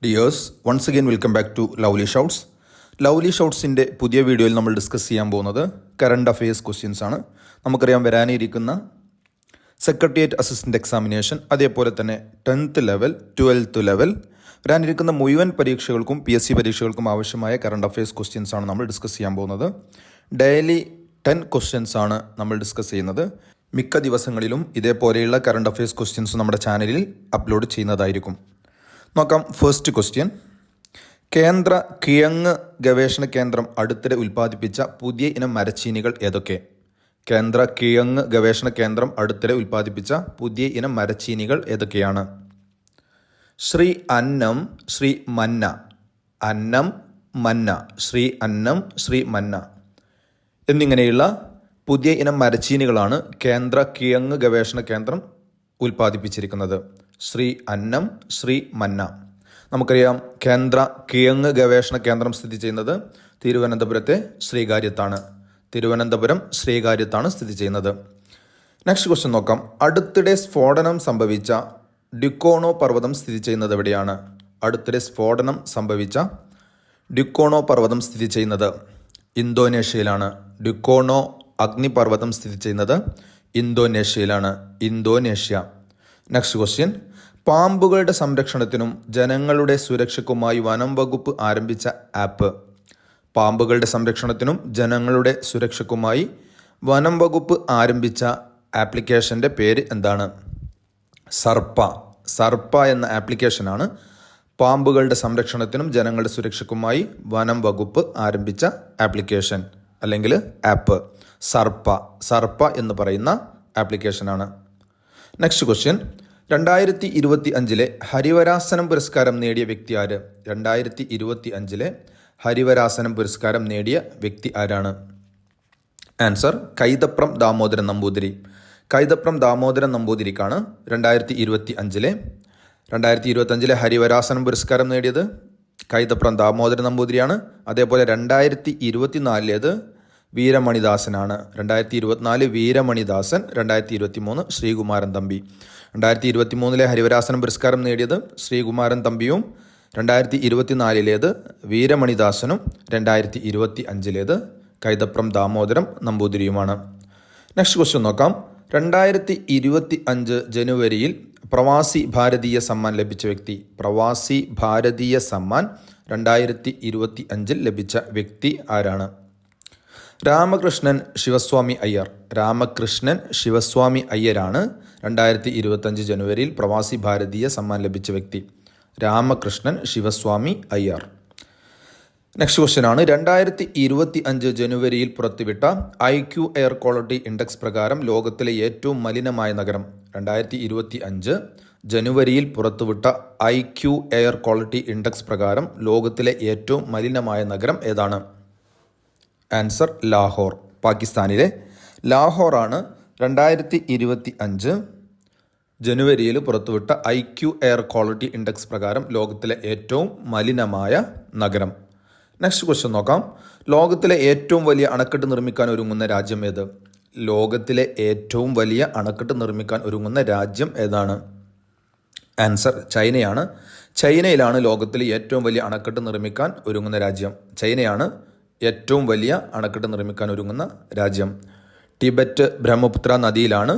Dears, once again welcome back to Lovely Shouts. Lovely ഷൗട്ട്സിൻ്റെ പുതിയ വീഡിയോയിൽ നമ്മൾ ഡിസ്കസ് ചെയ്യാൻ പോകുന്നത് കറണ്ട് അഫയേഴ്സ് ക്വസ്റ്റ്യൻസ് ആണ്. നമുക്കറിയാം വരാനിരിക്കുന്ന സെക്രട്ടേറിയറ്റ് അസിസ്റ്റൻ്റ് എക്സാമിനേഷൻ, അതേപോലെ തന്നെ 10th ലെവൽ 12th ലെവൽ വരാനിരിക്കുന്ന മുഴുവൻ പരീക്ഷകൾക്കും PSC പരീക്ഷകൾക്കും ആവശ്യമായ കറണ്ട് അഫയേഴ്സ് ക്വസ്റ്റ്യൻസ് ആണ് നമ്മൾ ഡിസ്കസ് ചെയ്യാൻ പോകുന്നത്. ഡെയിലി 10 ക്വസ്റ്റ്യൻസ് ആണ് നമ്മൾ ഡിസ്കസ് ചെയ്യുന്നത്. മിക്ക ദിവസങ്ങളിലും ഇതേപോലെയുള്ള കറണ്ട് അഫയേഴ്സ് ക്വസ്റ്റ്യൻസ് നമ്മുടെ ചാനലിൽ അപ്ലോഡ് ചെയ്യുന്നതായിരിക്കും. നോക്കാം. ഫസ്റ്റ് ക്വസ്റ്റ്യൻ: കേന്ദ്ര കിഴങ്ങ് ഗവേഷണ കേന്ദ്രം അടുത്തിടെ ഉൽപ്പാദിപ്പിച്ച പുതിയ ഇനം മരച്ചീനികൾ ഏതൊക്കെ? കേന്ദ്ര കിഴങ്ങ് ഗവേഷണ കേന്ദ്രം അടുത്തിടെ ഉൽപ്പാദിപ്പിച്ച പുതിയ ഇനം മരച്ചീനികൾ ഏതൊക്കെയാണ്? ശ്രീ അന്നം, ശ്രീ മന്ന. അന്നം, മന്ന, ശ്രീ അന്നം, ശ്രീ മന്ന എന്നിങ്ങനെയുള്ള പുതിയ ഇനം മരച്ചീനികളാണ് കേന്ദ്ര കിഴങ്ങ് ഗവേഷണ കേന്ദ്രം ഉൽപ്പാദിപ്പിച്ചിരിക്കുന്നത്. ശ്രീ അന്നം, ശ്രീ മന്ന. നമുക്കറിയാം കേന്ദ്ര കിഴങ്ങ് ഗവേഷണ കേന്ദ്രം സ്ഥിതി ചെയ്യുന്നത് തിരുവനന്തപുരത്തെ ശ്രീകാര്യത്താണ്. തിരുവനന്തപുരം ശ്രീകാര്യത്താണ് സ്ഥിതി ചെയ്യുന്നത്. നെക്സ്റ്റ് ക്വസ്റ്റ്യൻ നോക്കാം. അടുത്തിടെ സ്ഫോടനം സംഭവിച്ച ഡ്യുക്കോണോ പർവ്വതം സ്ഥിതി ചെയ്യുന്നത് എവിടെയാണ്? അടുത്തിടെ സ്ഫോടനം സംഭവിച്ച ഡ്യുക്കോണോ പർവ്വതം സ്ഥിതി ചെയ്യുന്നത് ഇന്തോനേഷ്യയിലാണ്. ഡ്യുക്കോണോ അഗ്നിപർവ്വതം സ്ഥിതി ചെയ്യുന്നത് ഇന്തോനേഷ്യയിലാണ്. ഇന്തോനേഷ്യ. നെക്സ്റ്റ് ക്വസ്റ്റ്യൻ: പാമ്പുകളുടെ സംരക്ഷണത്തിനും ജനങ്ങളുടെ സുരക്ഷയ്ക്കുമായി വനം വകുപ്പ് ആരംഭിച്ച ആപ്പ്. പാമ്പുകളുടെ സംരക്ഷണത്തിനും ജനങ്ങളുടെ സുരക്ഷയ്ക്കുമായി വനം വകുപ്പ് ആരംഭിച്ച ആപ്ലിക്കേഷൻ്റെ പേര് എന്താണ്? സർപ്പ. സർപ്പ എന്ന ആപ്ലിക്കേഷനാണ് പാമ്പുകളുടെ സംരക്ഷണത്തിനും ജനങ്ങളുടെ സുരക്ഷയ്ക്കുമായി വനം വകുപ്പ് ആരംഭിച്ച ആപ്ലിക്കേഷൻ അല്ലെങ്കിൽ ആപ്പ്. സർപ്പ. സർപ്പ എന്ന് പറയുന്ന ആപ്ലിക്കേഷനാണ്. നെക്സ്റ്റ് ക്വസ്റ്റ്യൻ: 2025 ഹരിവരാസനം പുരസ്കാരം നേടിയ വ്യക്തി ആര്? 2025 ഹരിവരാസനം പുരസ്കാരം നേടിയ വ്യക്തി ആരാണ്? ആൻസർ: കൈതപ്രം ദാമോദരൻ നമ്പൂതിരി. കൈതപ്രം ദാമോദരൻ നമ്പൂതിരിക്കാണ് 2025 ഹരിവരാസനം പുരസ്കാരം നേടിയത് കൈതപ്രം ദാമോദരൻ നമ്പൂതിരിയാണ്. അതേപോലെ 2024 വീരമണിദാസനാണ്. 2024 വീരമണിദാസൻ, 2023 ശ്രീകുമാരൻ തമ്പി. 2023 ഹരിവരാസനം പുരസ്കാരം നേടിയത് ശ്രീകുമാരൻ തമ്പിയും, 2024 വീരമണിദാസനും, 2025 കൈതപ്രം ദാമോദരം നമ്പൂതിരിയുമാണ്. നെക്സ്റ്റ് ക്വസ്റ്റ്യൻ നോക്കാം. 2025 ജനുവരിയിൽ പ്രവാസി ഭാരതീയ സമ്മാൻ ലഭിച്ച വ്യക്തി. പ്രവാസി ഭാരതീയ സമ്മാൻ 2025 ലഭിച്ച വ്യക്തി ആരാണ്? രാമകൃഷ്ണൻ ശിവസ്വാമി അയ്യർ. രാമകൃഷ്ണൻ ശിവസ്വാമി അയ്യരാണ് 2025 ജനുവരിയിൽ പ്രവാസി ഭാരതീയ സമ്മാൻ ലഭിച്ച വ്യക്തി. രാമകൃഷ്ണൻ ശിവസ്വാമി അയ്യർ. നെക്സ്റ്റ് ക്വസ്റ്റ്യൻ ആണ്. 2025 ജനുവരിയിൽ പുറത്തുവിട്ട IQ എയർ ക്വാളിറ്റി ഇൻഡെക്സ് പ്രകാരം ലോകത്തിലെ ഏറ്റവും മലിനമായ നഗരം. 2025 ജനുവരിയിൽ പുറത്തുവിട്ട IQ എയർ ക്വാളിറ്റി ഇൻഡെക്സ് പ്രകാരം ലോകത്തിലെ ഏറ്റവും മലിനമായ നഗരം ഏതാണ്? ആൻസർ: ലാഹോർ. പാകിസ്ഥാനിലെ ലാഹോറാണ് 2025 ജനുവരിയിൽ പുറത്തുവിട്ട IQ എയർ ക്വാളിറ്റി ഇൻഡെക്സ് പ്രകാരം ലോകത്തിലെ ഏറ്റവും മലിനമായ നഗരം. നെക്സ്റ്റ് ക്വസ്റ്റ്യൻ നോക്കാം. ലോകത്തിലെ ഏറ്റവും വലിയ അണക്കെട്ട് നിർമ്മിക്കാൻ ഒരുങ്ങുന്ന രാജ്യം ഏത്? ലോകത്തിലെ ഏറ്റവും വലിയ അണക്കെട്ട് നിർമ്മിക്കാൻ ഒരുങ്ങുന്ന രാജ്യം ഏതാണ്? ആൻസർ: ചൈനയാണ്. ചൈനയിലാണ് ലോകത്തിലെ ഏറ്റവും വലിയ അണക്കെട്ട് നിർമ്മിക്കാൻ ഒരുങ്ങുന്ന രാജ്യം. ചൈനയാണ് ഏറ്റവും വലിയ അണക്കെട്ട് നിർമ്മിക്കാൻ ഒരുങ്ങുന്ന രാജ്യം. ടിബറ്റ് ബ്രഹ്മപുത്ര നദിയിലാണ്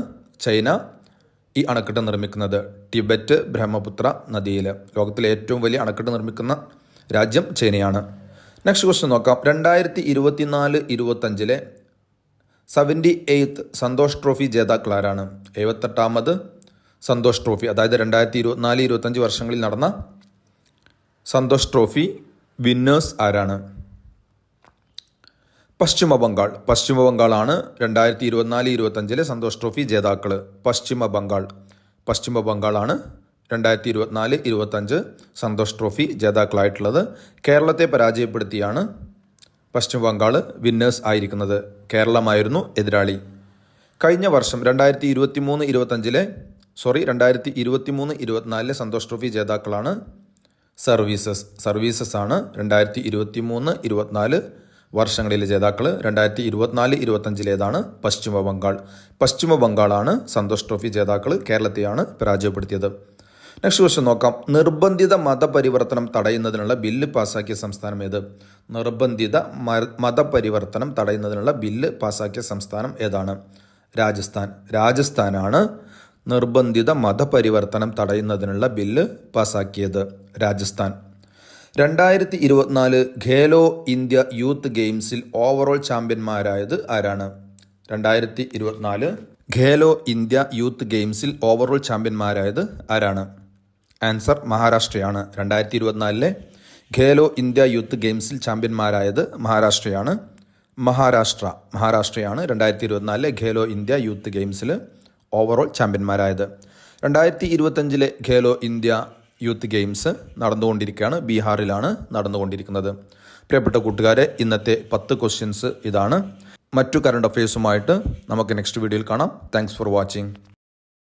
ചൈന ഈ അണക്കെട്ട് നിർമ്മിക്കുന്നത്. ടിബറ്റ് ബ്രഹ്മപുത്ര നദിയിൽ ലോകത്തിലെ ഏറ്റവും വലിയ അണക്കെട്ട് നിർമ്മിക്കുന്ന രാജ്യം ചൈനയാണ്. നെക്സ്റ്റ് ക്വസ്റ്റ്യൻ നോക്കാം. 2024-25 78th സന്തോഷ് ട്രോഫി ജേതാക്കൾ ആരാണ്? 78ാമത് സന്തോഷ് ട്രോഫി, അതായത് 2024-25 വർഷങ്ങളിൽ നടന്ന സന്തോഷ് ട്രോഫി വിന്നേഴ്സ് ആരാണ്? പശ്ചിമ ബംഗാൾ. പശ്ചിമ ബംഗാളാണ് 2024-25 സന്തോഷ് ട്രോഫി ജേതാക്കൾ. പശ്ചിമ ബംഗാൾ. പശ്ചിമ ബംഗാളാണ് 2024-25 സന്തോഷ് ട്രോഫി ജേതാക്കളായിട്ടുള്ളത്. കേരളത്തെ പരാജയപ്പെടുത്തിയാണ് പശ്ചിമ ബംഗാൾ വിന്നേഴ്സ് ആയിരിക്കുന്നത്. കേരളമായിരുന്നു എതിരാളി. കഴിഞ്ഞ വർഷം 2023-24 സന്തോഷ് ട്രോഫി ജേതാക്കളാണ് സർവീസസ്. സർവീസസ് ആണ് 2023-24 വർഷങ്ങളിലെ ജേതാക്കൾ. 2024-25 പശ്ചിമ ബംഗാൾ. പശ്ചിമ ബംഗാളാണ് സന്തോഷ് ട്രോഫി ജേതാക്കൾ. കേരളത്തെയാണ് പരാജയപ്പെടുത്തിയത്. നെക്സ്റ്റ് ക്വസ്റ്റ്യൻ നോക്കാം. നിർബന്ധിത മതപരിവർത്തനം തടയുന്നതിനുള്ള ബില്ല് പാസ്സാക്കിയ സംസ്ഥാനം ഏത്? നിർബന്ധിത മതപരിവർത്തനം തടയുന്നതിനുള്ള ബില്ല് പാസ്സാക്കിയ സംസ്ഥാനം ഏതാണ്? രാജസ്ഥാൻ. രാജസ്ഥാനാണ് നിർബന്ധിത മതപരിവർത്തനം തടയുന്നതിനുള്ള ബില്ല് പാസ്സാക്കിയത്. രാജസ്ഥാൻ. 2024 ഖേലോ ഇന്ത്യ യൂത്ത് ഗെയിംസിൽ ഓവറോൾ ചാമ്പ്യന്മാരായത് ആരാണ്? 2024 ഖേലോ ഇന്ത്യ യൂത്ത് ഗെയിംസിൽ ഓവറോൾ ചാമ്പ്യന്മാരായത് ആരാണ്? ആൻസർ മഹാരാഷ്ട്രയാണ്. 2024 ഖേലോ ഇന്ത്യ യൂത്ത് ഗെയിംസിൽ ചാമ്പ്യന്മാരായത് മഹാരാഷ്ട്രയാണ്. മഹാരാഷ്ട്രയാണ് 2024 ഖേലോ ഇന്ത്യ യൂത്ത് ഗെയിംസിൽ ഓവറോൾ ചാമ്പ്യന്മാരായത്. 2025 ഖേലോ ഇന്ത്യ യൂത്ത് ഗെയിംസ് നടന്നുകൊണ്ടിരിക്കുകയാണ്. ബീഹാറിലാണ് നടന്നുകൊണ്ടിരിക്കുന്നത്. പ്രിയപ്പെട്ട കൂട്ടുകാരെ, ഇന്നത്തെ 10 ക്വസ്റ്റ്യൻസ് ഇതാണ്. മറ്റു കറണ്ട് അഫയേഴ്സുമായിട്ട് നമുക്ക് നെക്സ്റ്റ് വീഡിയോയിൽ കാണാം. Thanks for watching.